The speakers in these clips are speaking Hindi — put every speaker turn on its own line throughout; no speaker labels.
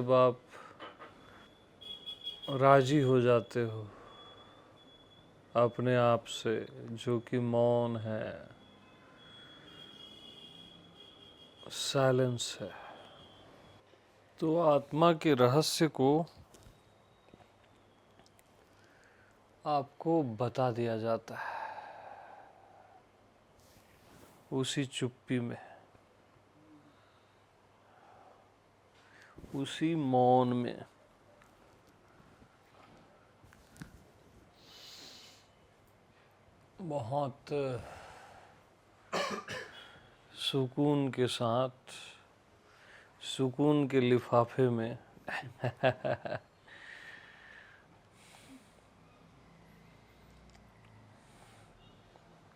जब आप राजी हो जाते हो अपने आप से, जो कि मौन है, साइलेंस है, तो आत्मा के रहस्य को आपको बता दिया जाता है उसी चुप्पी में, उसी मौन में। बहुत सुकून के साथ, सुकून के लिफाफे में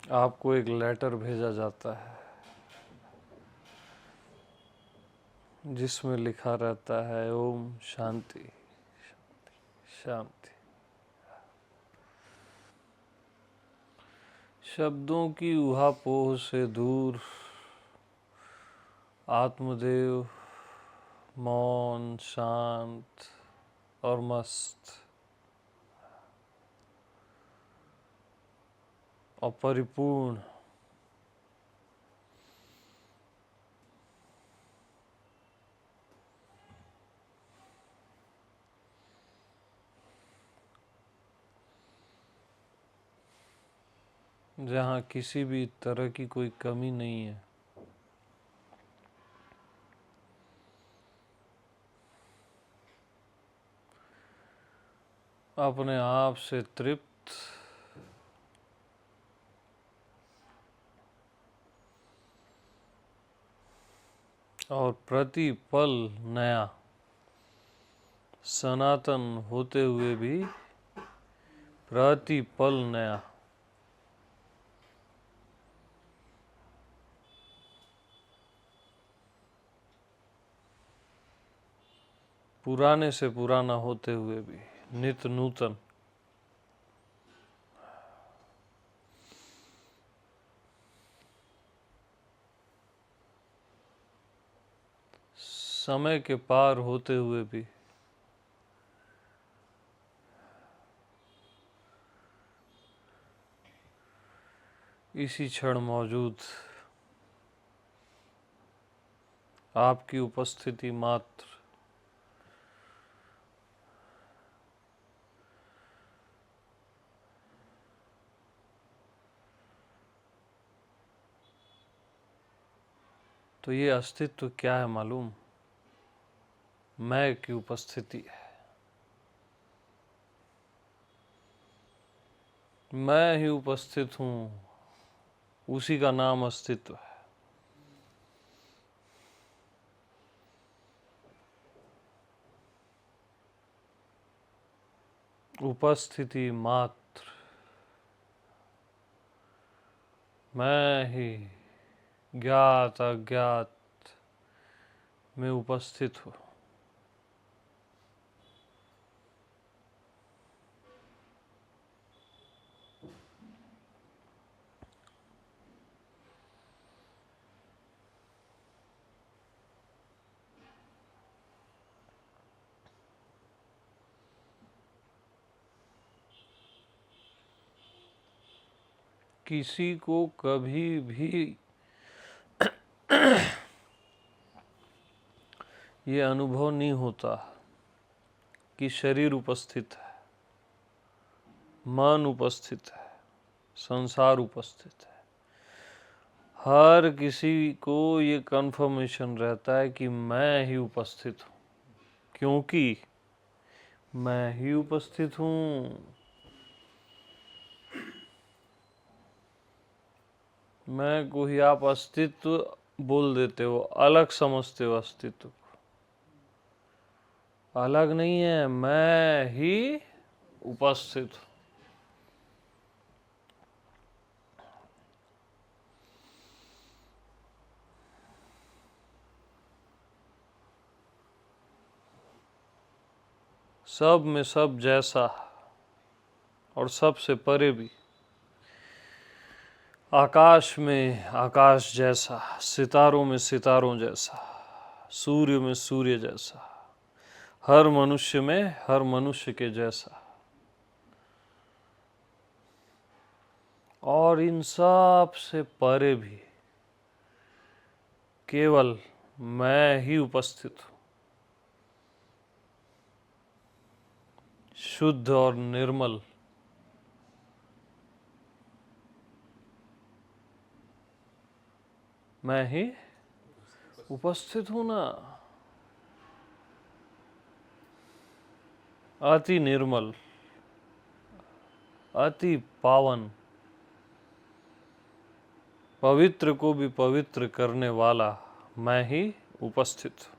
आपको एक लेटर भेजा जाता है जिसमें लिखा रहता है ओम शांति शांति शांति। शब्दों की उहापोह से दूर आत्मदेव मौन, शांत और मस्त और परिपूर्ण। जहाँ किसी भी तरह की कोई कमी नहीं है। अपने आप से तृप्त, और प्रति पल नया, सनातन होते हुए भी प्रति पल नया। पुराने से पुराना होते हुए भी नित नूतन। समय के पार होते हुए भी इसी क्षण मौजूद, आपकी उपस्थिति मात्र तो ये अस्तित्व क्या है मालूम? मैं की उपस्थिति है। मैं ही उपस्थित हूँ, उसी का नाम अस्तित्व है। उपस्थिति मात्र, मैं ही ज्ञात अज्ञात में उपस्थित हूँ। किसी को कभी भी ये अनुभव नहीं होता कि शरीर उपस्थित है, मन उपस्थित है, संसार उपस्थित है। हर किसी को ये कन्फर्मेशन रहता है कि मैं ही उपस्थित हूँ, क्योंकि मैं ही उपस्थित हूँ। मैं को ही आप अस्तित्व बोल देते हो, अलग समझते हो अस्तित्व को। अलग नहीं है, मैं ही उपस्थित हूँ। सब में सब जैसा और सबसे परे भी। आकाश में आकाश जैसा, सितारों में सितारों जैसा, सूर्य में सूर्य जैसा, हर मनुष्य में हर मनुष्य के जैसा, और इन सब से परे भी केवल मैं ही उपस्थित हूँ, शुद्ध और निर्मल। मैं ही उपस्थित हूं ना, अति निर्मल, अति पावन, पवित्र को भी पवित्र करने वाला मैं ही उपस्थित हूं।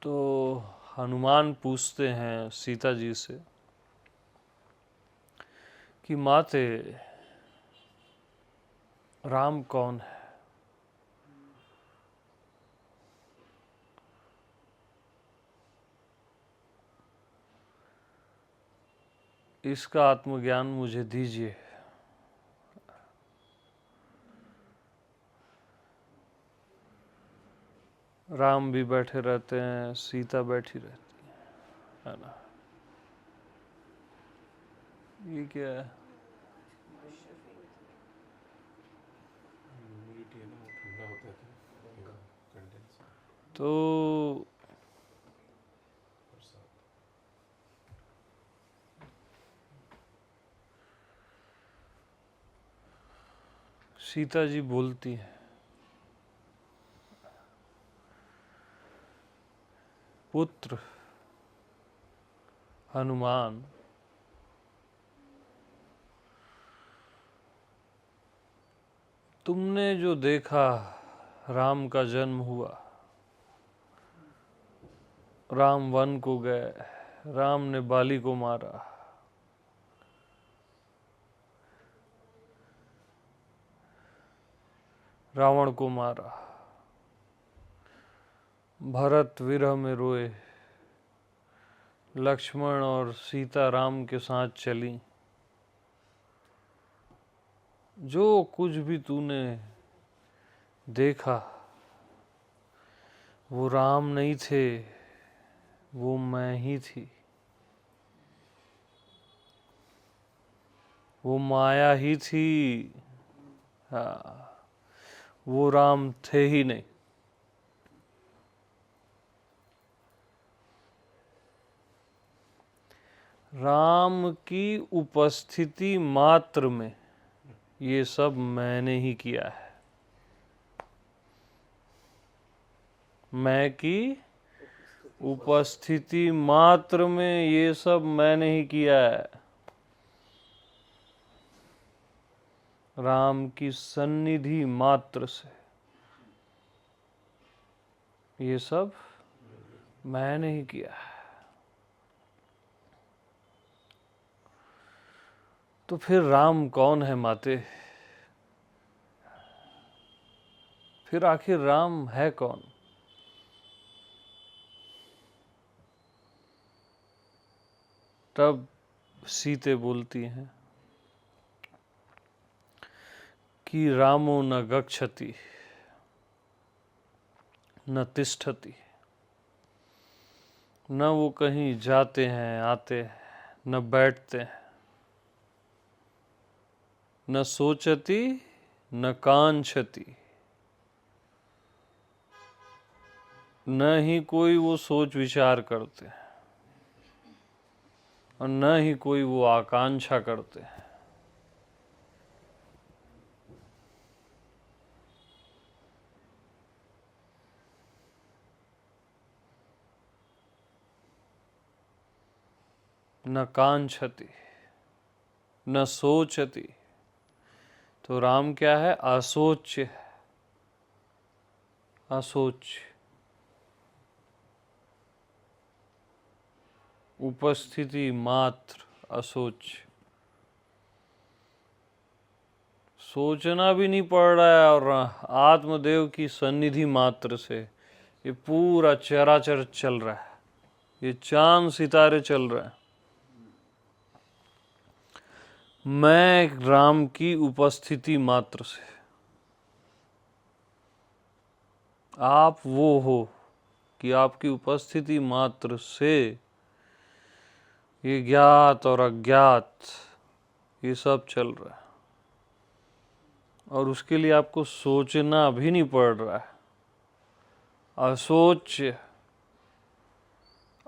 तो हनुमान पूछते हैं सीता जी से कि माते, राम कौन है? इसका आत्मज्ञान मुझे दीजिए। राम भी बैठे रहते हैं, सीता बैठी रहती है ना? ये क्या है? तो सीता जी बोलती हैं, पुत्र हनुमान, तुमने जो देखा राम का जन्म हुआ, राम वन को गए, राम ने बाली को मारा, रावण को मारा, भरत विरह में रोए, लक्ष्मण और सीता राम के साथ चली। जो कुछ भी तूने देखा वो राम नहीं थे, वो मैं ही थी, वो माया ही थी। हाँ, वो राम थे ही नहीं। राम की उपस्थिति मात्र में ये सब मैंने ही किया है। मैं की उपस्थिति मात्र में ये सब मैंने ही किया है। राम की सन्निधि मात्र से ये सब मैंने ही किया है। तो फिर राम कौन है माते? फिर आखिर राम है कौन? तब सीते बोलती हैं कि रामो न गच्छति न तिष्ठति, न वो कहीं जाते हैं आते हैं, न बैठते हैं, न सोचती न कांक्षति, न ही कोई वो सोच विचार करते हैं और न ही कोई वो आकांक्षा करते हैं। न कांक्षति न सोचती। तो राम क्या है? असोच्य है, असोच्य, उपस्थिति मात्र, असोच, सोचना भी नहीं पड़ रहा है, और आत्मदेव की सन्निधि मात्र से ये पूरा चराचर चल रहा है, ये चांद सितारे चल रहे हैं। मैं राम की उपस्थिति मात्र से, आप वो हो कि आपकी उपस्थिति मात्र से ये ज्ञात और अज्ञात ये सब चल रहा है, और उसके लिए आपको सोचना भी नहीं पड़ रहा है। असोच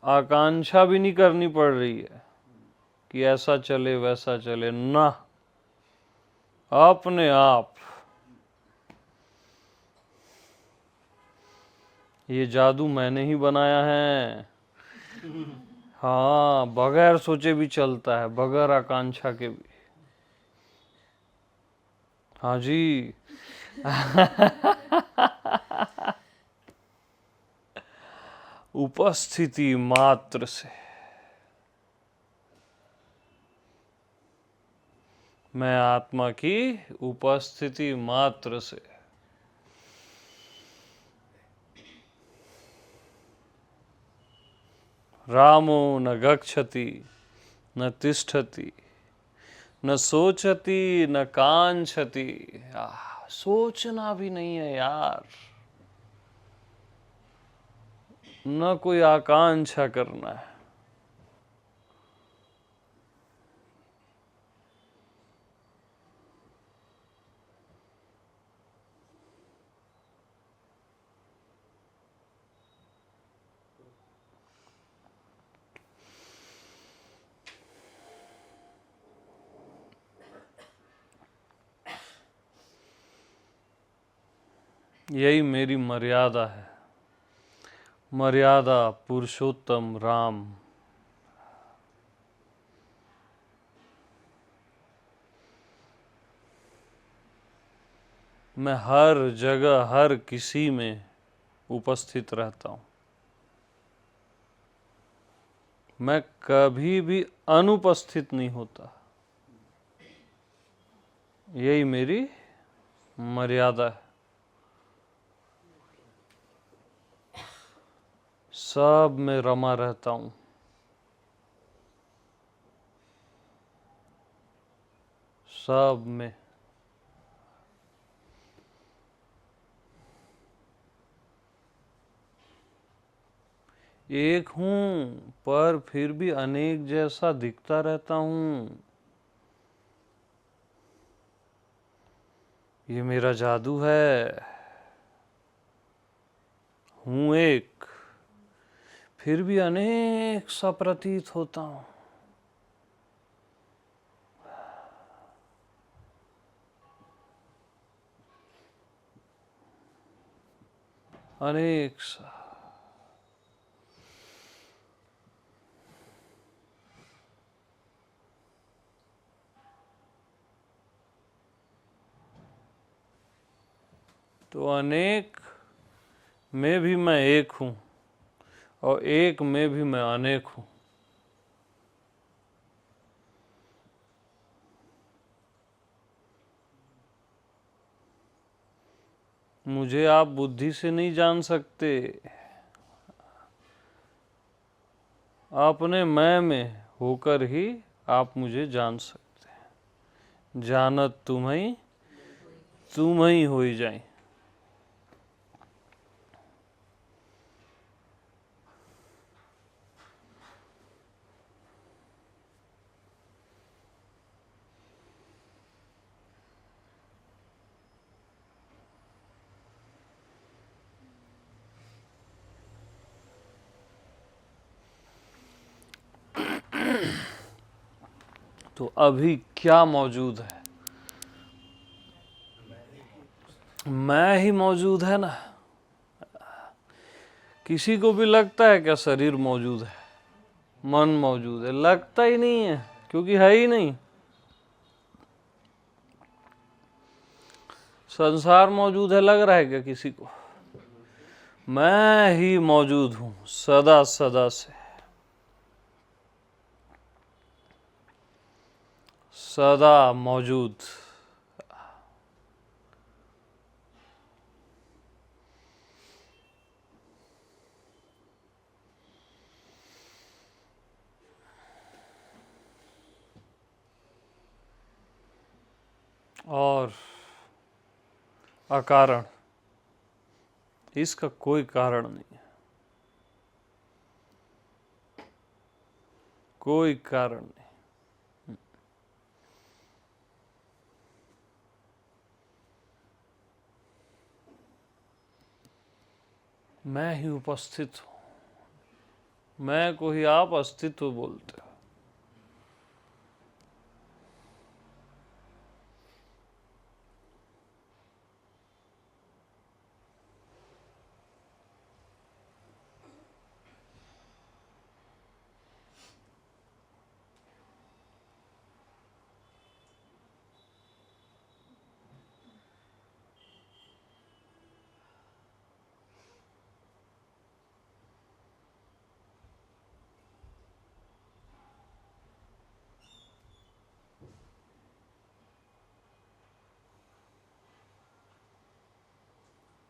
आकांक्षा भी नहीं करनी पड़ रही है कि ऐसा चले वैसा चले, ना, अपने आप ये जादू मैंने ही बनाया है। हाँ, बगैर सोचे भी चलता है, बगैर आकांक्षा के भी। हाँ जी। उपस्थिति मात्र से मैं आत्मा की उपस्थिति मात्र से रामो न गच्छति न तिष्ठति न सोचती न कांक्षति। सोचना भी नहीं है यार, न कोई आकांक्षा करना है। यही मेरी मर्यादा है, मर्यादा पुरुषोत्तम राम। मैं हर जगह हर किसी में उपस्थित रहता हूँ, मैं कभी भी अनुपस्थित नहीं होता। यही मेरी मर्यादा है। सब में रमा रहता हूँ, सब में। एक हूँ पर फिर भी अनेक जैसा दिखता रहता हूँ। ये मेरा जादू है। हूँ एक, फिर भी अनेक सा प्रतीत होता हूँ। अनेक सा। तो अनेक में भी मैं एक हूँ, और एक में भी मैं अनेक हूँ। मुझे आप बुद्धि से नहीं जान सकते, अपने मैं में होकर ही आप मुझे जान सकते हैं। जानत तुम ही हो जाए। तो अभी क्या मौजूद है? मैं ही मौजूद है ना। किसी को भी लगता है क्या शरीर मौजूद है, मन मौजूद है? लगता ही नहीं है, क्योंकि है ही नहीं। संसार मौजूद है लग रहा है क्या किसी को? मैं ही मौजूद हूं सदा सदा से। सदा मौजूद। और अकारण, इसका कोई कारण नहीं है, कोई कारण नहीं। मैं ही उपस्थित हूं, मैं को ही आप अस्तित्व बोलते हो।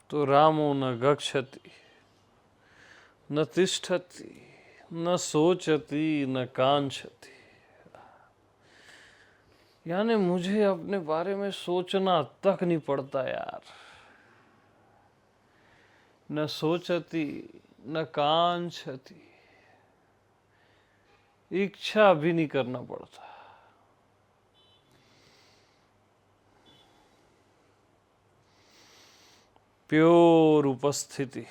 तो रामो न गच्छति न तिष्ठति न सोचति न कांक्षति। यानी मुझे अपने बारे में सोचना तक नहीं पड़ता यार। न सोचती न कांक्षति, इच्छा भी नहीं करना पड़ता। प्योर उपस्थिति।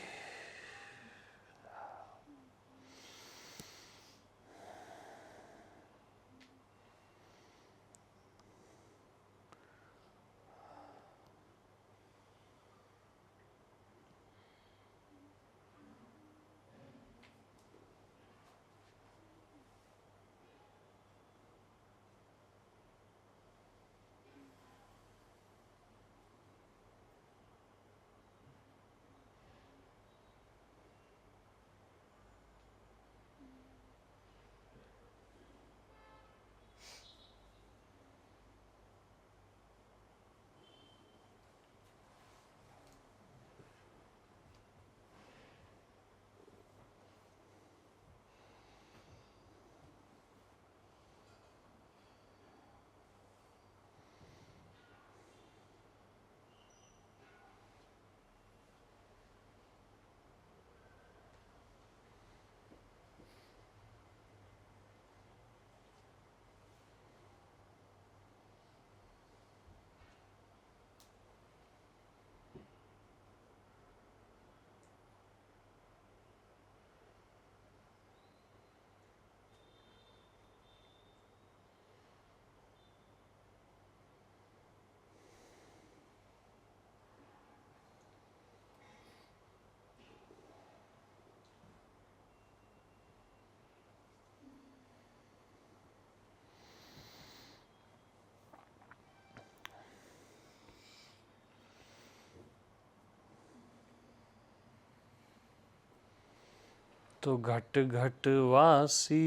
तो घट घट वासी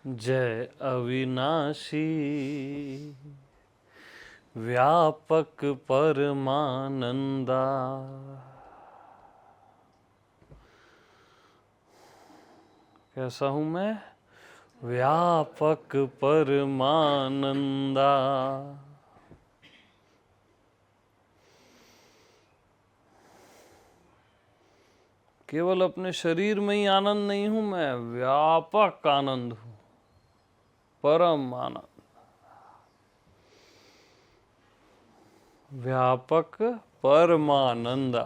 जय अविनाशी, व्यापक परमानंदा। कैसा हूं मैं? व्यापक परमानंदा। केवल अपने शरीर में ही आनंद नहीं हूं मैं, व्यापक आनंद हूं, परम आनंद। व्यापक परमानंदा।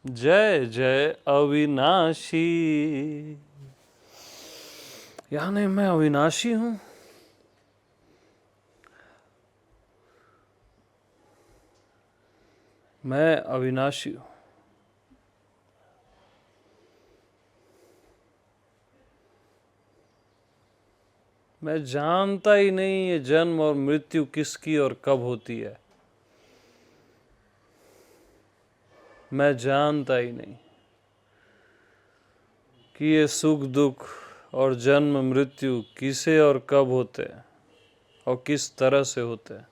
जय जय अविनाशी। यानी मैं अविनाशी हूं। मैं अविनाशी हूं। मैं जानता ही नहीं ये जन्म और मृत्यु किसकी और कब होती है। मैं जानता ही नहीं कि ये सुख दुख और जन्म मृत्यु किसे और कब होते हैं और किस तरह से होते हैं।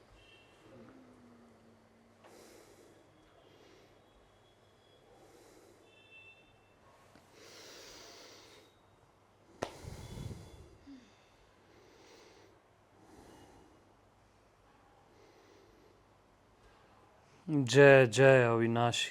जय जय अविनाशी।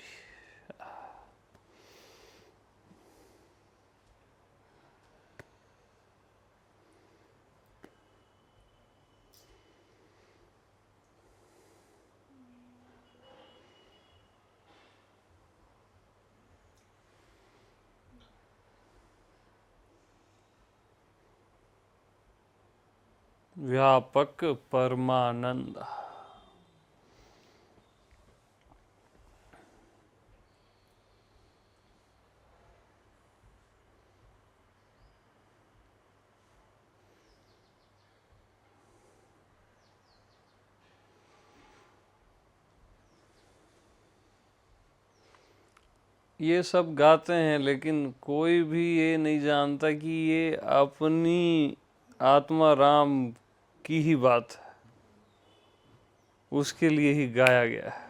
व्यापक परमानंद। ये सब गाते हैं लेकिन कोई भी ये नहीं जानता कि ये अपनी आत्मा राम की ही बात है, उसके लिए ही गाया गया है।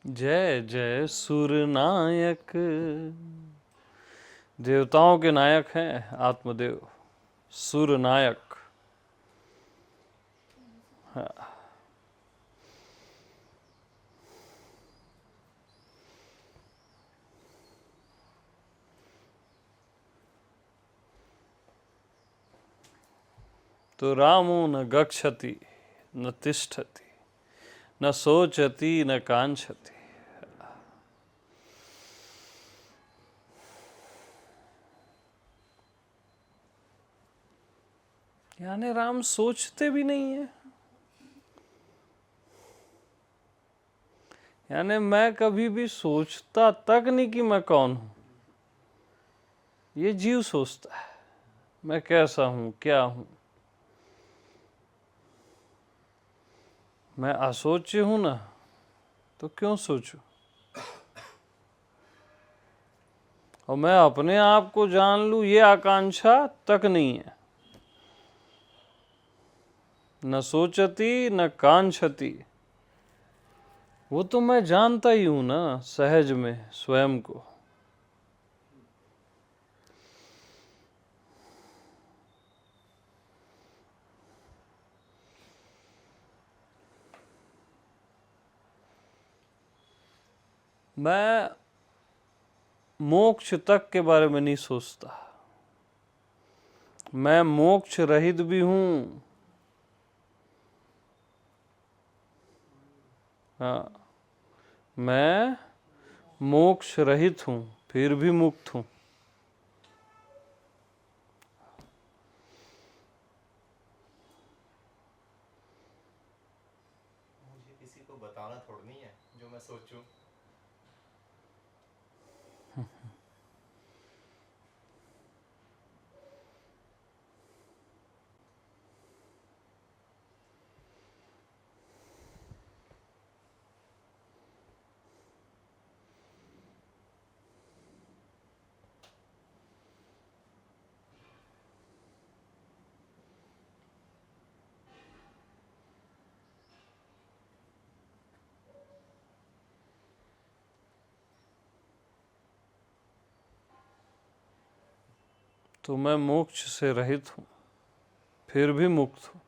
जय जय सुरनायक। देवताओं के नायक हैं आत्मदेव, सुरनायक। हाँ। तो रामो न गच्छति न तिष्ठति न सोचति न कांक्षति। यानी राम सोचते भी नहीं है। यानी मैं कभी भी सोचता तक नहीं कि मैं कौन हूं। ये जीव सोचता है मैं कैसा हूं, क्या हूं। मैं असोच्य हूं ना, तो क्यों सोचूं। और मैं अपने आप को जान लूं, ये आकांक्षा तक नहीं है। न सोचती न कांक्षति, वो तो मैं जानता ही हूं ना सहज में स्वयं को। मैं मोक्ष तक के बारे में नहीं सोचता। मैं मोक्ष रहित भी हूं। हाँ, मैं मोक्ष रहित हूं फिर भी मुक्त हूं।
मुझे किसी को बताना थोड़ा नहीं है जो मैं सोचूं।
तो मैं मोक्ष से रहित हूं फिर भी मुक्त हूं।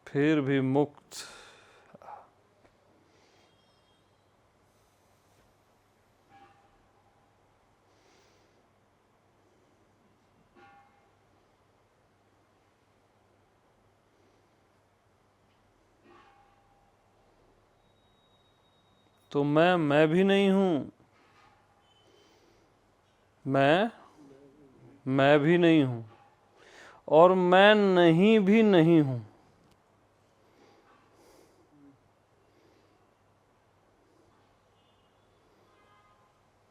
फिर भी मुक्त। तो मैं भी नहीं हूं। मैं भी नहीं हूँ और मैं नहीं भी नहीं हूँ।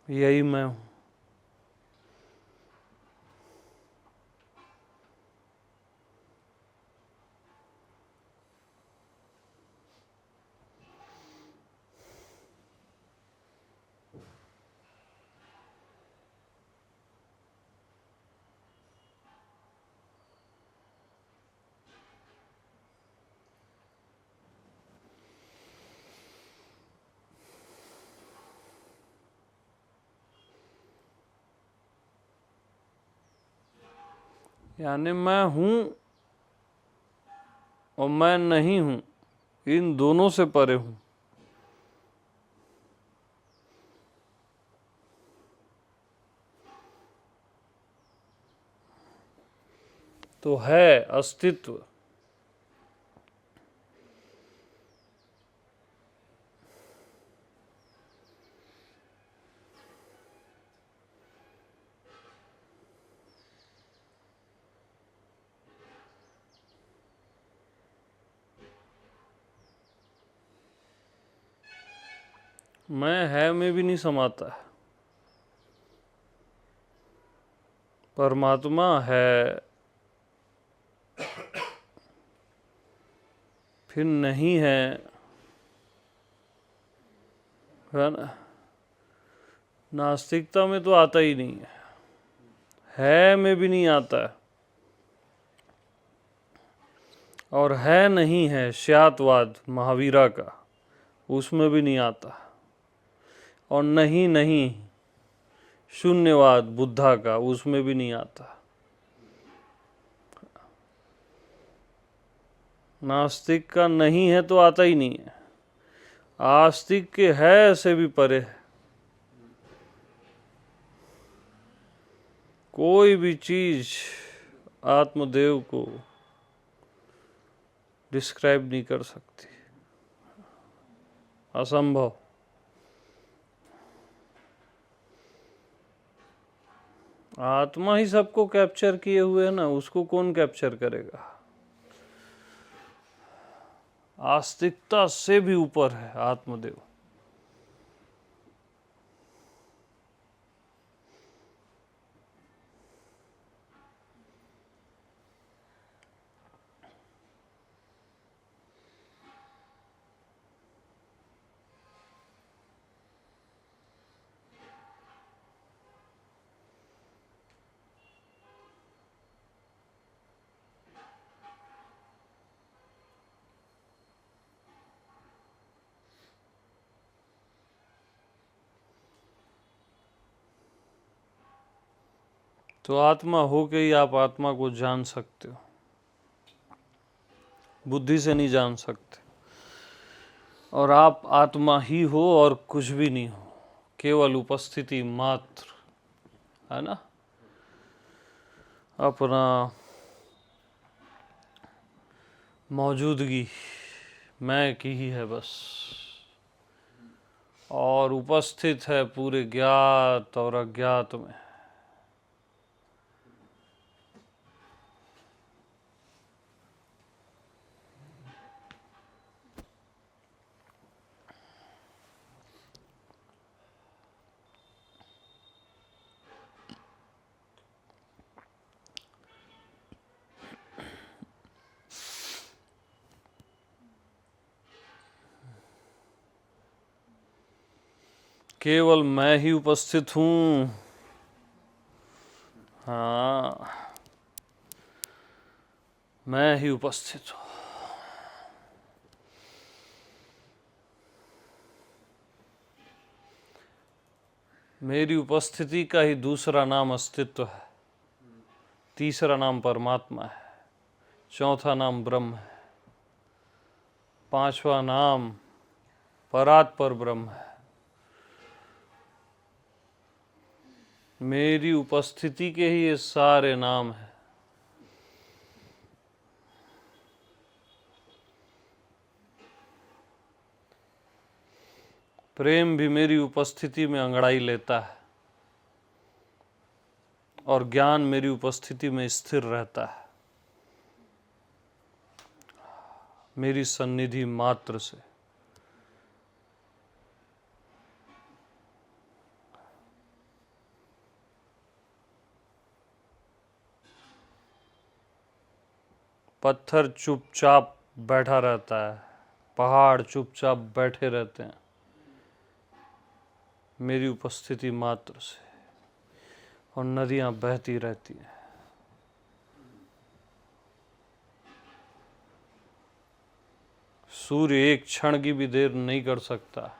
यही मैं हूँ। यानी मैं हूँ और मैं नहीं हूँ, इन दोनों से परे हूँ। तो है अस्तित्व। मैं है में भी नहीं समाता है। परमात्मा है, फिर नहीं है ना। नास्तिकता में तो आता ही नहीं है में भी नहीं आता है। और है नहीं है स्यात्वाद महावीरा का, उसमें भी नहीं आता। और नहीं नहीं शून्यवाद बुद्धा का, उसमें भी नहीं आता। नास्तिक का नहीं है तो आता ही नहीं है। आस्तिक के है से भी परे है। कोई भी चीज आत्मदेव को डिस्क्राइब नहीं कर सकती, असंभव। आत्मा ही सबको कैप्चर किए हुए है ना, उसको कौन कैप्चर करेगा। आस्तिकता से भी ऊपर है आत्मदेव। तो आत्मा हो के ही आप आत्मा को जान सकते हो, बुद्धि से नहीं जान सकते। और आप आत्मा ही हो और कुछ भी नहीं हो, केवल उपस्थिति मात्र है ना। अपना मौजूदगी मैं की ही है बस, और उपस्थित है पूरे ज्ञात और अज्ञात में। केवल मैं ही उपस्थित हूँ। हाँ, मैं ही उपस्थित हूँ। मेरी उपस्थिति का ही दूसरा नाम अस्तित्व है, तीसरा नाम परमात्मा है, चौथा नाम ब्रह्म है, पांचवा नाम परात्पर ब्रह्म है। मेरी उपस्थिति के ही ये सारे नाम हैं। प्रेम भी मेरी उपस्थिति में अंगड़ाई लेता है। और ज्ञान मेरी उपस्थिति में स्थिर रहता है, मेरी सन्निधि मात्र से। पत्थर चुपचाप बैठा रहता है, पहाड़ चुपचाप बैठे रहते हैं मेरी उपस्थिति मात्र से, और नदियां बहती रहती हैं। सूर्य एक क्षण की भी देर नहीं कर सकता।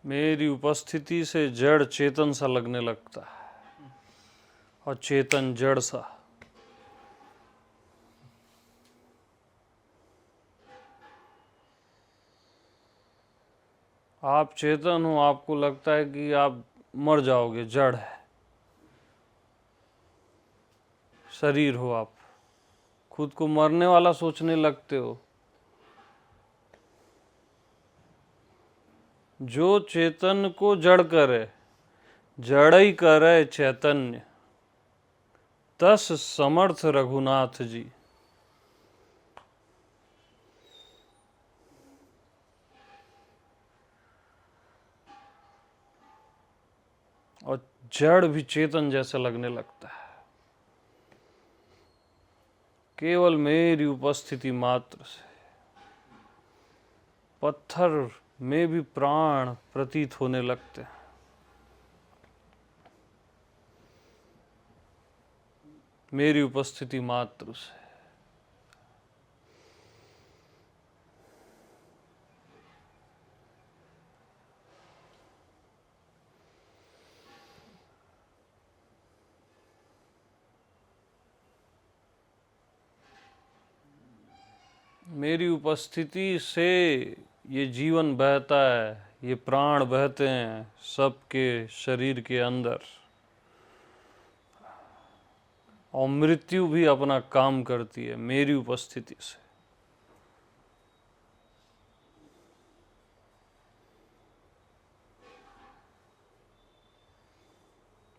मेरी उपस्थिति से जड़ चेतन सा लगने लगता है और चेतन जड़ सा। आप चेतन हो, आपको लगता है कि आप मर जाओगे, जड़ है, शरीर हो, आप खुद को मरने वाला सोचने लगते हो। जो चेतन को जड़ करे, जड़ ही करे चैतन्य, तस समर्थ रघुनाथ जी। और जड़ भी चेतन जैसा लगने लगता है केवल मेरी उपस्थिति मात्र से। पत्थर में भी प्राण प्रतीत होने लगते हैं। मेरी उपस्थिति मात्र से। मेरी उपस्थिति से ये जीवन बहता है, ये प्राण बहते हैं सबके शरीर के अंदर, और मृत्यु भी अपना काम करती है मेरी उपस्थिति से।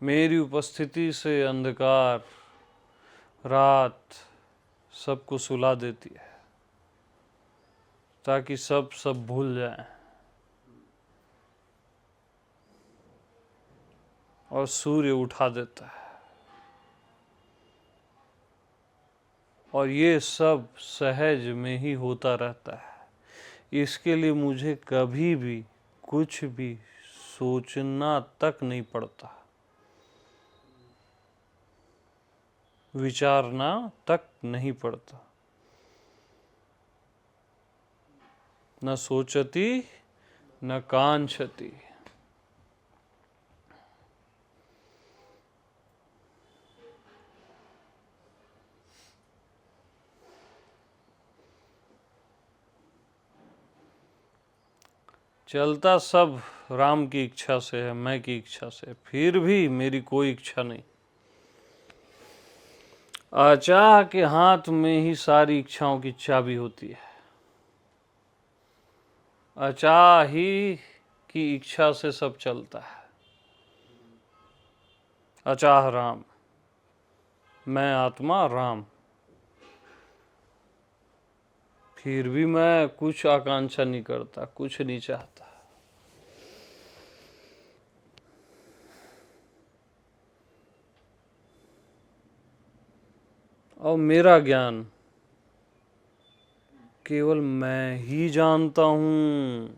मेरी उपस्थिति से अंधकार, रात सबको सुला देती है ताकि सब भूल जाएं, और सूर्य उठा देता है। और ये सब सहज में ही होता रहता है। इसके लिए मुझे कभी भी कुछ भी सोचना तक नहीं पड़ता, विचारना तक नहीं पड़ता। न सोचती न कांक्षति। चलता सब राम की इच्छा से है, मैं की इच्छा से, फिर भी मेरी कोई इच्छा नहीं। अचाह के हाथ में ही सारी इच्छाओं की चाबी होती है। अचाह ही की इच्छा से सब चलता है। अचाह राम, मैं आत्मा राम, फिर भी मैं कुछ आकांक्षा नहीं करता, कुछ नहीं चाहता। और मेरा ज्ञान केवल मैं ही जानता हूं।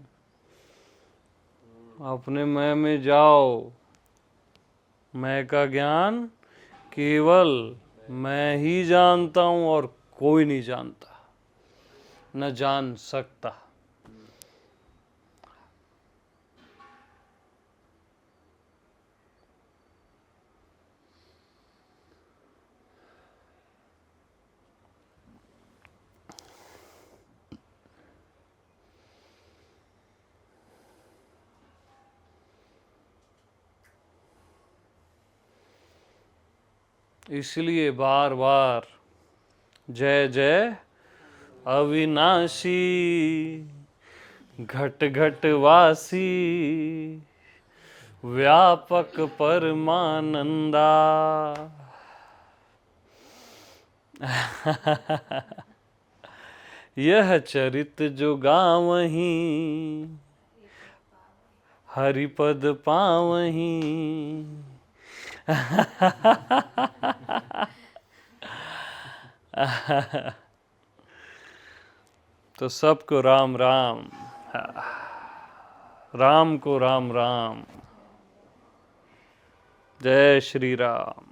अपने मैं में जाओ। मैं का ज्ञान केवल मैं ही जानता हूं और कोई नहीं जानता, न जान सकता। इसलिए बार बार जय जय अविनाशी, घट घट वासी, व्यापक परमानंदा। यह चरित जो गावहीं, हरिपद पावहीं। तो सबको राम राम, राम को राम राम। जय श्री राम।